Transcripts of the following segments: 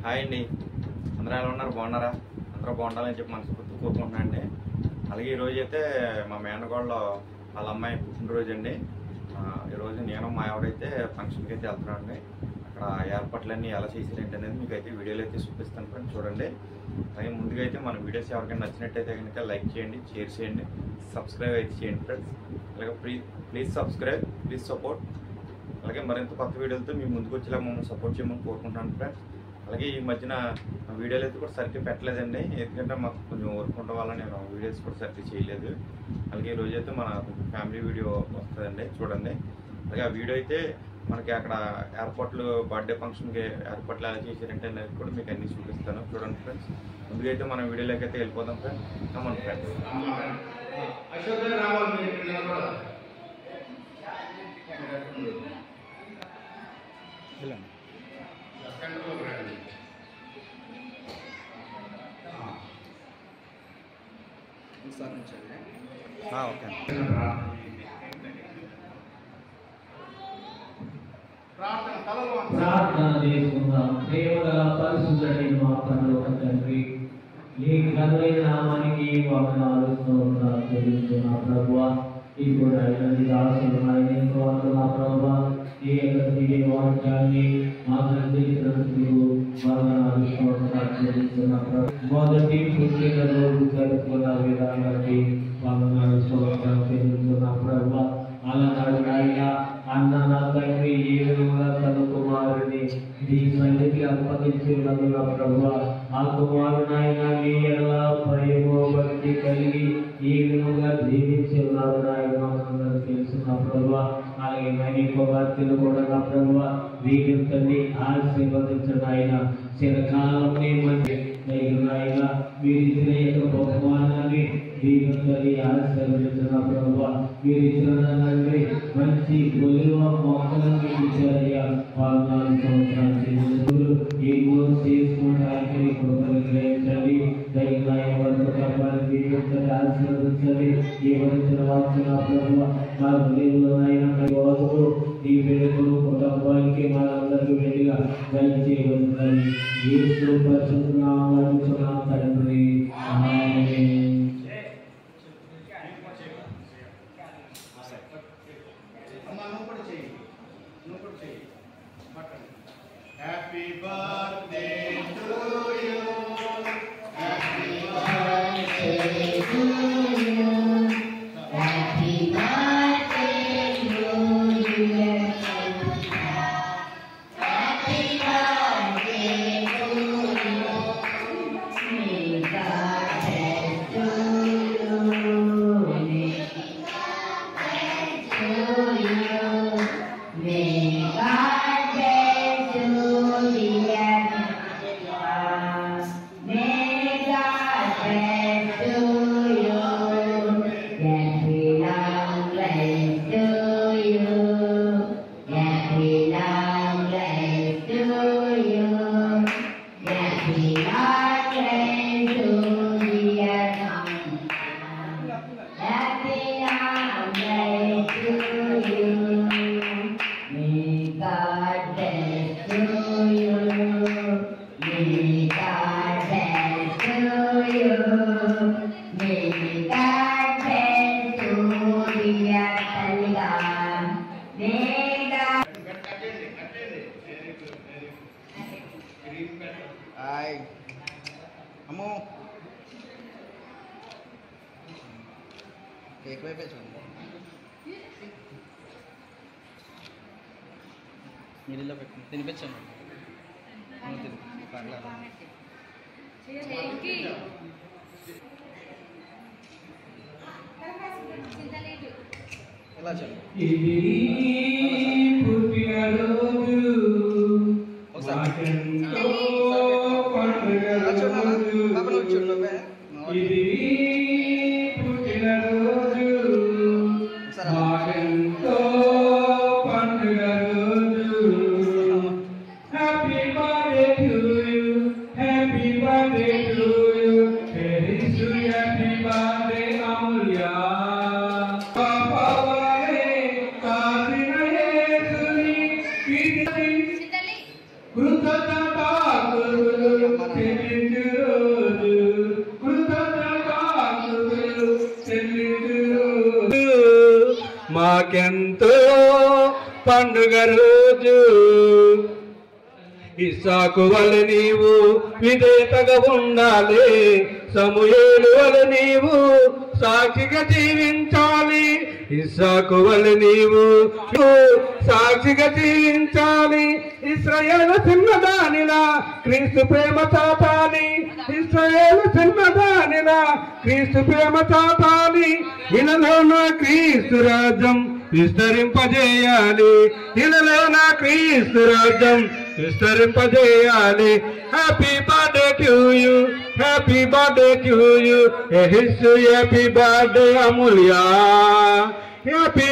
Hi అండి, అందరూ ఎలా ఉన్నారు? బాగున్నారా? అందరూ బాగుండాలని చెప్పి మనస్ఫూర్తిగా కోరుకుంటున్నాను అండి. అలాగే ఈరోజు అయితే మా మేనగోళ్ళ వాళ్ళ అమ్మాయి పుట్టినరోజు అండి. ఈరోజు నేను మా ఆవిడైతే ఫంక్షన్కి అయితే వెళ్తున్నాను అండి. అక్కడ ఏర్పాట్లన్నీ ఎలా చేసారేంటి అనేది మీకు అయితే వీడియోలో అయితే చూపిస్తాను ఫ్రెండ్స్, చూడండి. అలాగే ముందుగా అయితే మన వీడియోస్ ఎవరికైనా నచ్చినట్టయితే కనుక లైక్ చేయండి, షేర్ చేయండి, సబ్స్క్రైబ్ అయితే చేయండి ఫ్రెండ్స్. అలాగే ప్లీజ్ సబ్స్క్రైబ్, ప్లీజ్ సపోర్ట్. అలాగే మరింత కొత్త వీడియోలతో మీ ముందుకు వచ్చేలా మమ్మల్ని సపోర్ట్ చేయమని కోరుకుంటున్నాను ఫ్రెండ్స్. అలాగే ఈ మధ్యన వీడియోలు అయితే కూడా సరిగ్గా పెట్టలేదండి, ఎందుకంటే మాకు కొంచెం వర్క్ ఉండడం వల్ల నేను వీడియోస్ కూడా సరిగ్గా చేయలేదు. అలాగే ఈరోజు అయితే మన ఫ్యామిలీ వీడియో వస్తుందండి, చూడండి. అలాగే ఆ వీడియో అయితే మనకి అక్కడ ఎయిర్పోర్ట్లు బర్త్డే ఫంక్షన్కి ఎయిర్పోర్ట్లు ఎలా చేశారంటే అనేది కూడా మీకు అన్ని చూపిస్తాను, చూడండి ఫ్రెండ్స్. ముందుగా అయితే మనం వీడియోలోకి అయితే వెళ్ళిపోదాం ఫ్రెండ్స్. Come on friends. ఓకే, ప్రార్థన చేసుకుందాం. ప్రేమగల పరిశుద్ధుడైన మా పరలోక తండ్రి, నీ ఘనమైన నామానికి వందనాలు స్తోత్రాలు చెల్లిస్తున్నా ప్రభువా. ఇప్పుడు అయినది దాసులు ఎంతో నా ప్రభువా, ఈ యొక్క వాక్యాన్ని మాకు అందించినందుకు వందనాలు స్తోత్రాలు చెల్లిస్తున్నా ప్రభు. మొదటి పుట్టినరోజు జరుపుకున్న విధానానికి వందనాలు స్తోత్రాలు చెల్లిస్తున్నా ప్రభువా. అలనాడు ఆయన అన్న నా తండ్రి ఏ విధంగా తన కుమారుని నీ సన్నిధికి అప్పగించి ఉన్నందున ప్రభువా, ఆ కుమారుని ఆయన నీ ఎలా భయము భక్తి కలిగి ఈ విధంగా జీవించి ఉన్నారు ఆయన మాకు తెలుసున్న ప్రభువా. అలాగే మనీ కుమార్తెలు కూడా నా ప్రభువా, వీరిని ఆశీర్వదించడం ఆయన చిరకాలం ఆయన మీరు ఇచ్చిన యొక్క బహుమానాన్ని దీవించని ఆశీర్వదించిన ప్రభువా. మీరు ఇచ్చిన మంచి గొలువ మొక్కలను ఇచ్చారయ్యా. పాలనాలు సంవత్సరాలు ఏమో చేసుకోవడానికి కృపలు గ్రహించండి. దైవ వరకు కర్మాన్ని దీవించండి, ఆశీర్వదించండి. ఈ వచ్చిన వార్చిన ప్రభువా, మా హృదయంలో వరకు ఈ వేడుకలు కుటుంబానికి మనందరికీ వెళ్ళిగా దయచేయవలసిందని యేసు పరిశుద్ధ నామమున తండ్రి, ఆమేన్. Happy birthday to you. Happy birthday to you. Happy birthday to you. Happy birthday to you. May God bless you. May God bless you. May God అమ్మో ఎక్కువైపోయి చూడండి. మీరు ఇలా పెట్టి తినిపించండి. ఎలా చెప్పండి కృతజ్ఞత మాకెంతో పండుగ రోజు. ఇస్సాకు వలె నీవు విధేయతగా ఉండాలి, సమూయేలు వలె నీవు సాక్షిగా జీవించాలి. ఇస్సాకు వలె నీవు సాక్షిగా జీవించాలి. ఇశ్రాయేలు చిన్నదానిలా క్రీస్తు ప్రేమ చాటాలి. ఇశ్రాయేలు చిన్నదానిలా క్రీస్తు ప్రేమ చాటాలి. ఇలాలో నా క్రీస్తు రాజ్యం విస్తరింపజేయాలి. ఇలాలో నా క్రీస్తు రాజ్యం విస్తరింపజేయాలి. Happy birthday to you, happy birthday to you, happy birthday Amulya, happy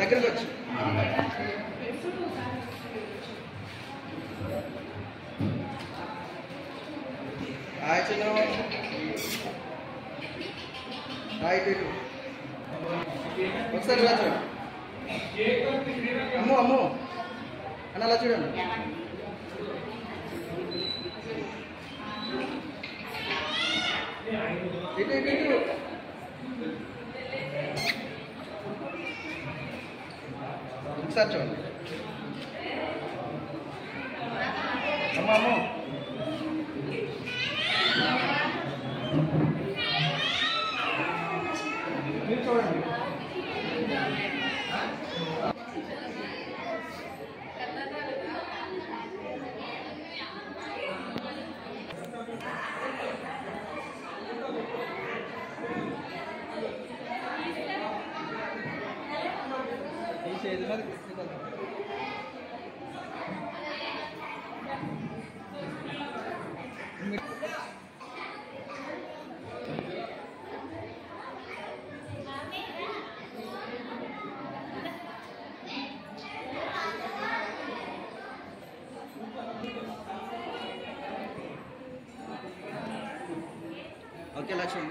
దగ్గరకు వచ్చి ఒకసారి ఇలా చూడండి. అమ్మో అమ్మో అని అలా చూడండి. ఇటు ఇటు ఇటు ఒకసారి చూడండి. అమ్మో అమ్మో మీరు చూడండి. ఈ చేతి మీద ఓకే లక్ష్మి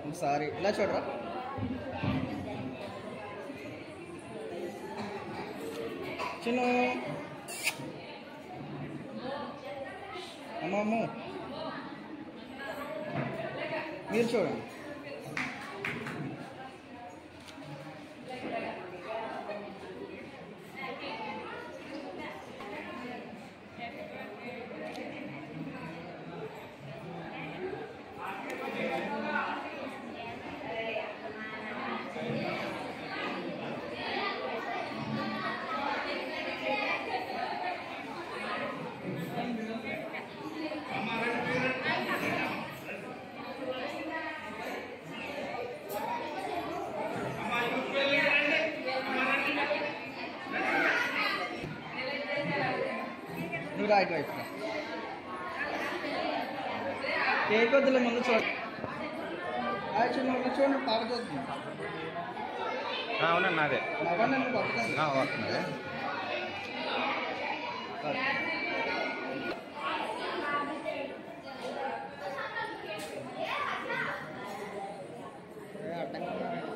ఒకసారి ఇలా చూడరా. చిన్న అమ్మమ్మ మీరు చూడండి. నువ్వు రైట్ వైపు కేక్ వద్దులే ముందు చూడండి. యాక్చువల్లీ ముందు చూడండి పాట చూద్దాం. అవునండి నాదే నవ్వండి నేను పడుతుంది. వస్తున్నది. అడ్డంగా ఉన్నాడు.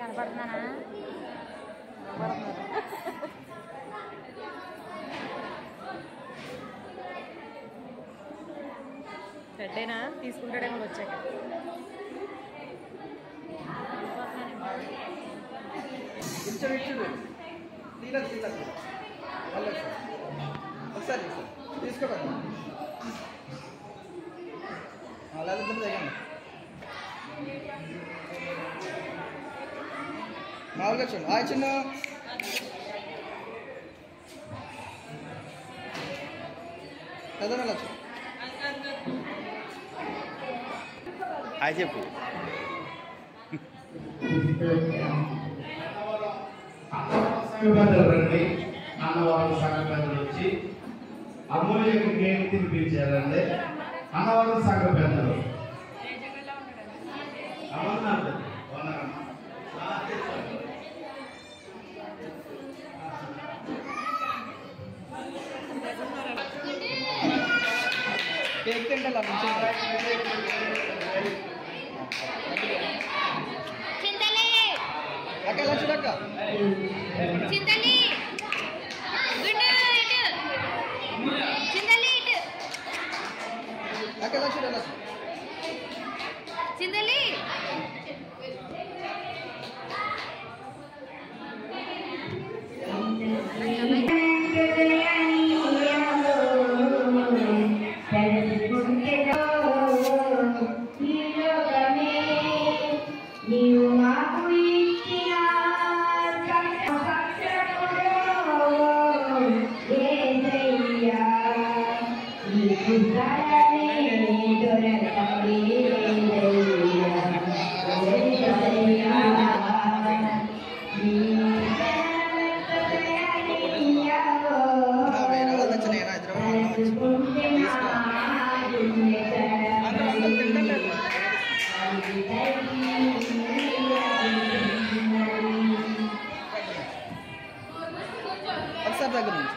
కనపడుతున్నానా? పెట్టేనా తీసుకుంటాడేమో వచ్చాక. ఇచ్చాడు ఇచ్చాడు తీరా తీరా మళ్ళీ ఒకసారి తీసుకోండి. అలా దగ్గండి మామూలుగా చూడండి. చిన్న చదవనా లక్ష హాయ్ చెప్పు. రండి అన్నవాళ్ళ సంఘ పెద్దలు వచ్చి అమూల్యకు గేమ్ తినిపించారండి. అన్నవాళ్ళ సంఘ పెద్దలు కేక్ తింటే అక్క ఎలా చూడక్క అక్క ఎలా చూడాలి ఒకసారి దగ్గర నుంచి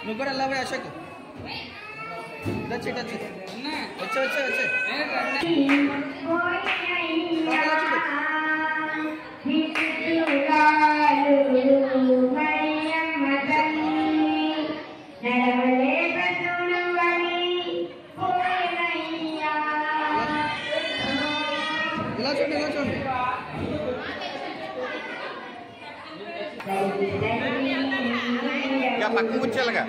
నువ్వు కూడా ఎలా పోయి అశోక్ వచ్చి వచ్చి వచ్చే వచ్చే వచ్చే ఇలా చూడండి ఇలా చూడండి ఇక పక్కన కూర్చోాలిగా.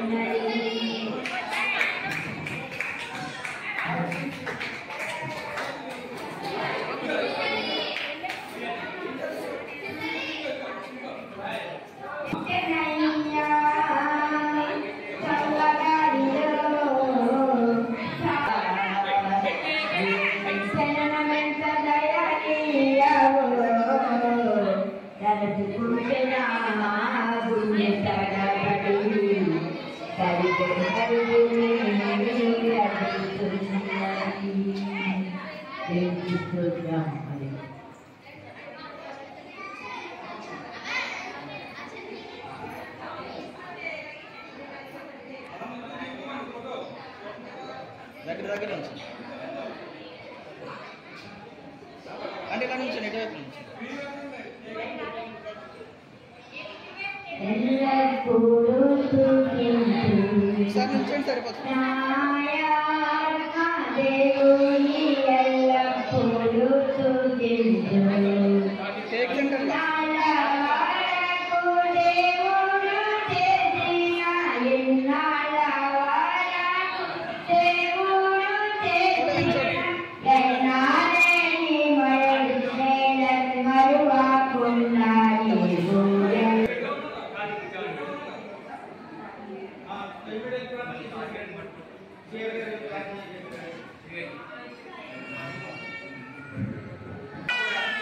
దగ్గర దగ్గర నుంచి అంటే ఇలా నుంచి ఎటువైపు నుంచి ఒకసారి నుంచండి సరిపోతుంది కేక్ తింటారు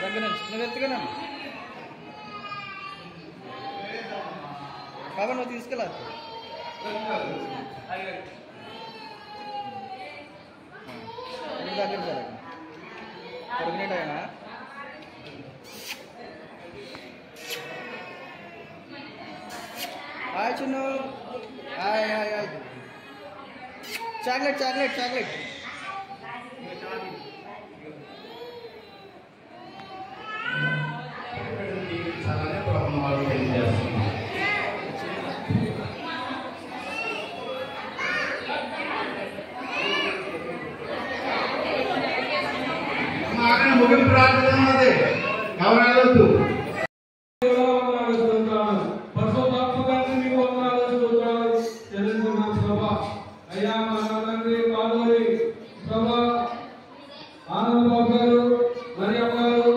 దగ్గర నుంచి నువ్వు ఎత్తుకున్నా కాబట్టి నువ్వు తీసుకెళ్ళాలి దగ్గర సార్ పొరుగునేట అయినా hi Chinnu hi hi hi chocolate chocolate chocolate ముగింపు ప్రార్థనది ఎవరు అయ్యా మా తండ్రి కాదోరి ప్రభా ఆనందబాబు గారు మరి అమ్మగారు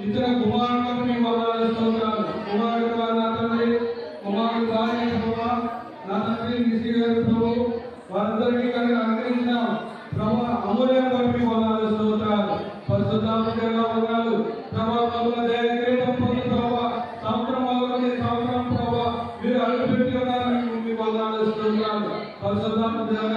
ఇతర కుమారులకు మేము వందనాలు. కుమారుడు నా తండ్రి కుమారుడు భార్య ప్రభా నా తండ్రి నిశ్రీ గారు ప్రభు వారందరికీ కలిగి అనుగ్రహించిన ప్రభు అమూల్యం బట్టి వందనాలు స్తోత్రాలు. పరిశుద్ధాత్మదేవ వందనాలు ప్రభు. ప్రభుల దయ కిరీటం పొంది ప్రభు సంవత్సరం మొదలుకొని సంవత్సరం ప్రభు మీరు అడుగుపెట్టి ఉన్నారని మీకు వందనాలు స్తోత్రాలు. పరిశుద్ధాత్మదేవ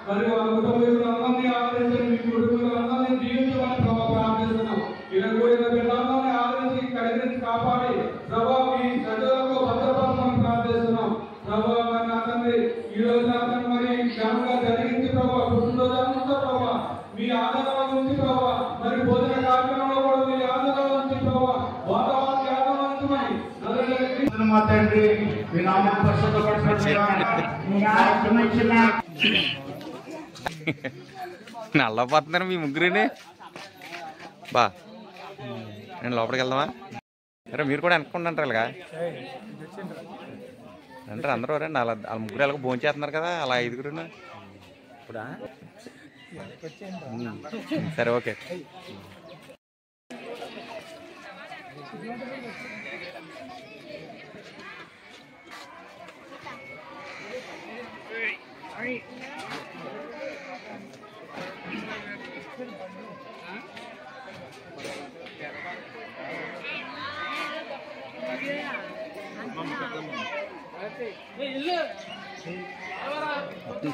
మరి వారి కుటుంబీకులందరినీ ఆదరించి మీ కుటుంబీకులందరినీ జీవించమని ప్రభు ప్రార్థిస్తున్నాం. ఇలా కూడిన బిడ్డలందరినీ ఆదరించి కడిగించి కాపాడి ప్రభు మీ సజలకు భద్రపరచమని ప్రార్థిస్తున్నాం. ప్రభు మరి నా తండ్రి ఈ రోజు నా తండ్రి మరి ఘనంగా జరిగించి ప్రభు పుట్టినరోజంతా ప్రభు మీ ఆదరణ నుంచి ప్రభు మరి భోజన కార్యక్రమంలో కూడా మీ ఆదరణ నుంచి ప్రభు వాతావరణ ఆదరణ ఉంచమని మా తండ్రి మీ నామం పరిశుద్ధపరచబడును. నల్లపోతున్నారు మీ ముగ్గురుని బా. నేను లోపలికి వెళ్దామా? అరే మీరు కూడా వెనక్కుంటారు ఇలాగా అంటారు అందరూ. రండి వాళ్ళ ముగ్గురు ఎలాగో భోజనం చేస్తున్నారు కదా అలా ఐదుగురు ఇప్పుడా? సరే ఓకే.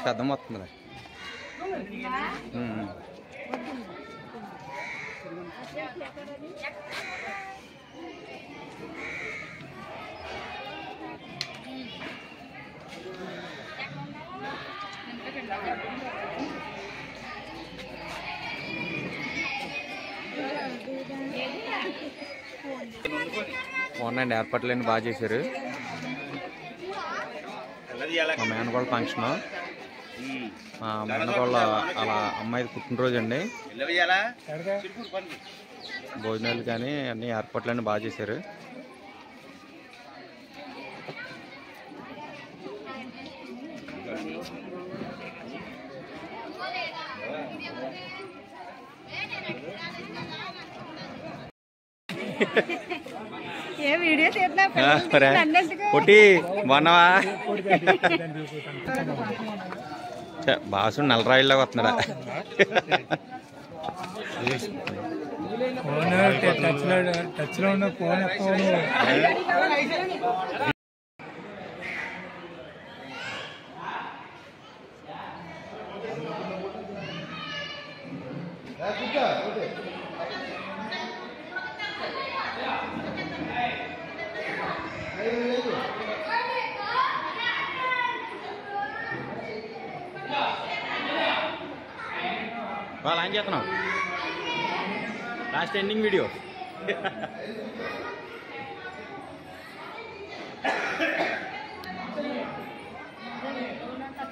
పెద్దమ్మ వస్తుంది. బాగున్నాయండి, ఏర్పాట్లన్నీ బాగా చేశారు. మా మేనకోళ్ళ ఫంక్షన్, మా మేనకోళ్ళ అలా అమ్మాయిది పుట్టినరోజు అండి. భోజనాలు కానీ అన్ని ఏర్పాట్లన్నీ బాగా చేశారు. పొట్టి బాగున్నావా? బాసు నల్లరాయిల్లాగా వస్తున్నాడా? టచ్లో ఉన్న ఫోన్ వాళ్ళు ఏం చేస్తున్నావు? Last ending video.